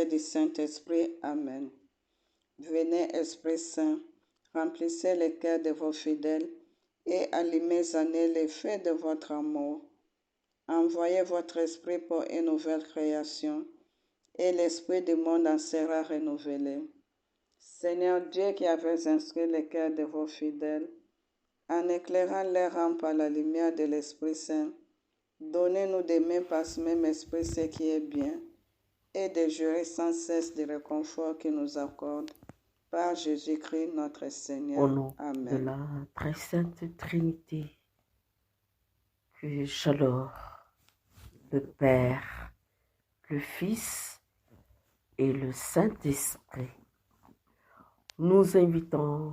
et du Saint-Esprit. Amen. Venez, Esprit Saint, remplissez les cœurs de vos fidèles et allumez en eux les feux de votre amour. Envoyez votre esprit pour une nouvelle création, et l'esprit du monde en sera renouvelé. Seigneur Dieu qui avez instruit les cœurs de vos fidèles, en éclairant leurs âmes par la lumière de l'Esprit Saint, donnez-nous d'aimer par ce même esprit ce qui est bien, et de jurer sans cesse du réconfort qu'il nous accorde. Par Jésus-Christ notre Seigneur. Au nom Amen. de la très sainte Trinité, que j'adore le Père, le Fils et le Saint-Esprit, nous invitons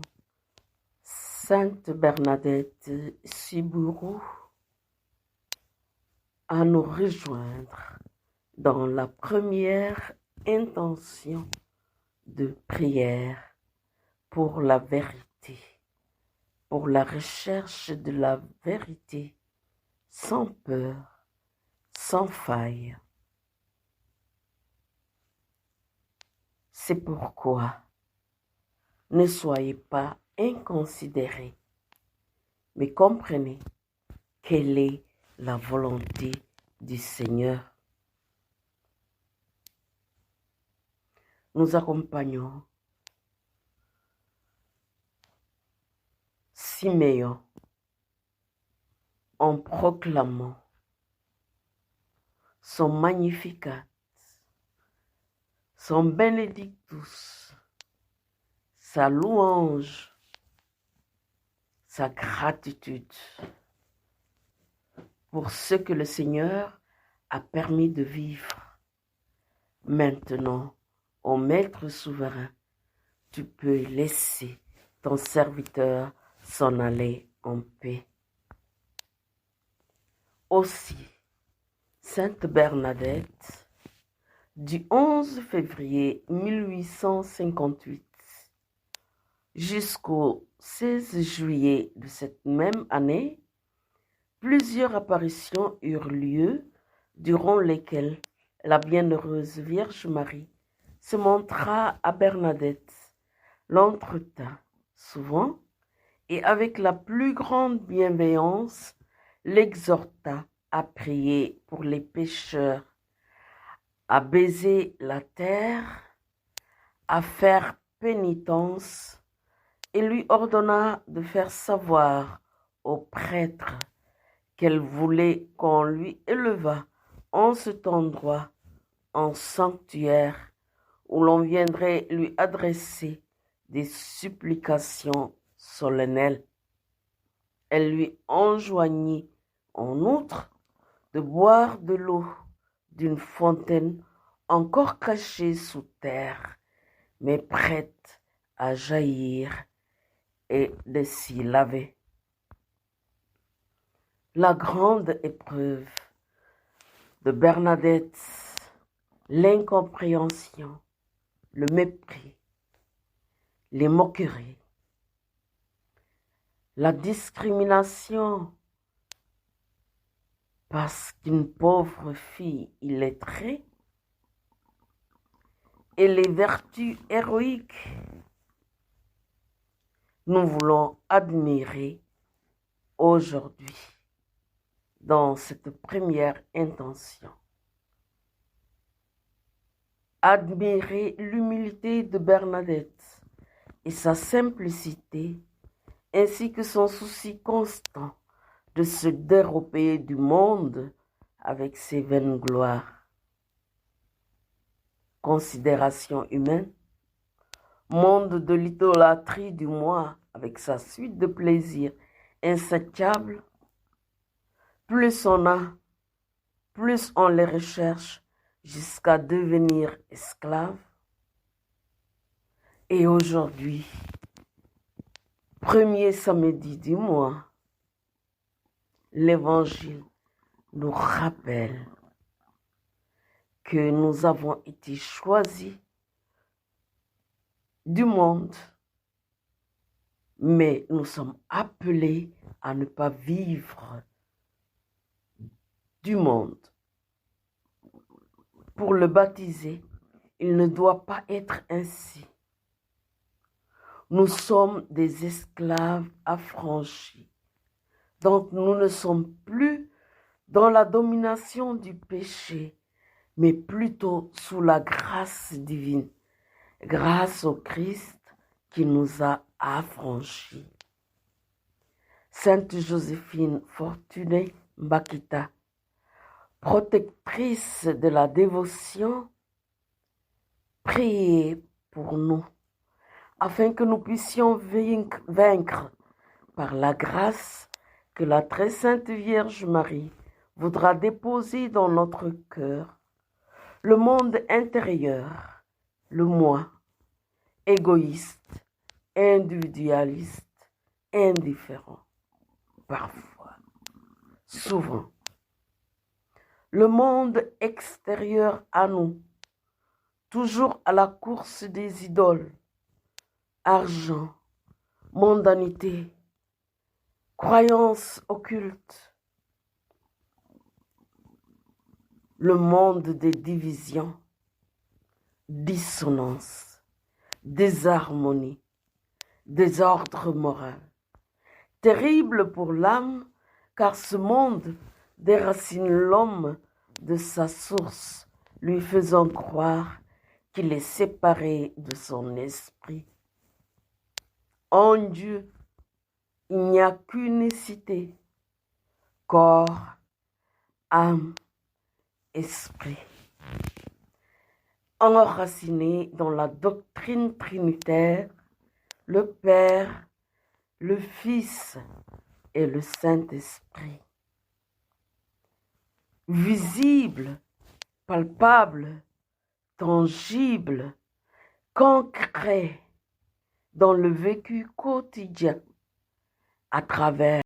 Sainte Bernadette Sibourou à nous rejoindre dans la première intention de prière pour la vérité, pour la recherche de la vérité sans peur, sans faille. C'est pourquoi ne soyez pas inconsidérés, mais comprenez quelle est la volonté du Seigneur. Nous accompagnons Siméon en proclamant son Magnificat, son Benedictus, sa louange, sa gratitude pour ce que le Seigneur a permis de vivre. Maintenant, ô Maître souverain, tu peux laisser ton serviteur s'en aller en paix. Aussi, Sainte Bernadette, du 11 février 1858 jusqu'au 16 juillet de cette même année, plusieurs apparitions eurent lieu durant lesquelles la bienheureuse Vierge Marie se montra à Bernadette, l'entretint souvent et avec la plus grande bienveillance l'exhorta à prier pour les pécheurs, à baiser la terre, à faire pénitence, et lui ordonna de faire savoir aux prêtres qu'elle voulait qu'on lui élevât en cet endroit un sanctuaire où l'on viendrait lui adresser des supplications solennelles. Elle lui enjoignit en outre de boire de l'eau d'une fontaine encore cachée sous terre, mais prête à jaillir, et de s'y laver. La grande épreuve de Bernadette, l'incompréhension, le mépris, les moqueries, la discrimination parce qu'une pauvre fille illettrée, et les vertus héroïques, nous voulons admirer aujourd'hui dans cette première intention. Admirer l'humilité de Bernadette et sa simplicité, ainsi que son souci constant de se dérober du monde avec ses vaines gloires. Considération humaine, monde de l'idolâtrie du moi avec sa suite de plaisirs insatiables, plus on a, plus on les recherche jusqu'à devenir esclaves. Et aujourd'hui, premier samedi du mois, l'Évangile nous rappelle que nous avons été choisis du monde, mais nous sommes appelés à ne pas vivre du monde. Pour le baptiser, Il ne doit pas être ainsi. Nous sommes des esclaves affranchis. Donc nous ne sommes plus dans la domination du péché, mais plutôt sous la grâce divine, grâce au Christ qui nous a affranchis. Sainte Joséphine Fortunée Mbakita, protectrice de la dévotion, priez pour nous, afin que nous puissions vaincre par la grâce que la très sainte Vierge Marie voudra déposer dans notre cœur, le monde intérieur, le moi, égoïste, individualiste, indifférent, parfois, souvent. Le monde extérieur à nous, toujours à la course des idoles, argent, mondanité, croyances occultes, le monde des divisions, dissonances, désharmonie, désordre moral. Terrible pour l'âme, car ce monde déracine l'homme de sa source, lui faisant croire qu'il est séparé de son esprit. En Dieu, il n'y a qu'unicité, corps, âme, esprit. Enraciné dans la doctrine trinitaire, le Père, le Fils et le Saint-Esprit. Visible, palpable, tangible, concret dans le vécu quotidien à travers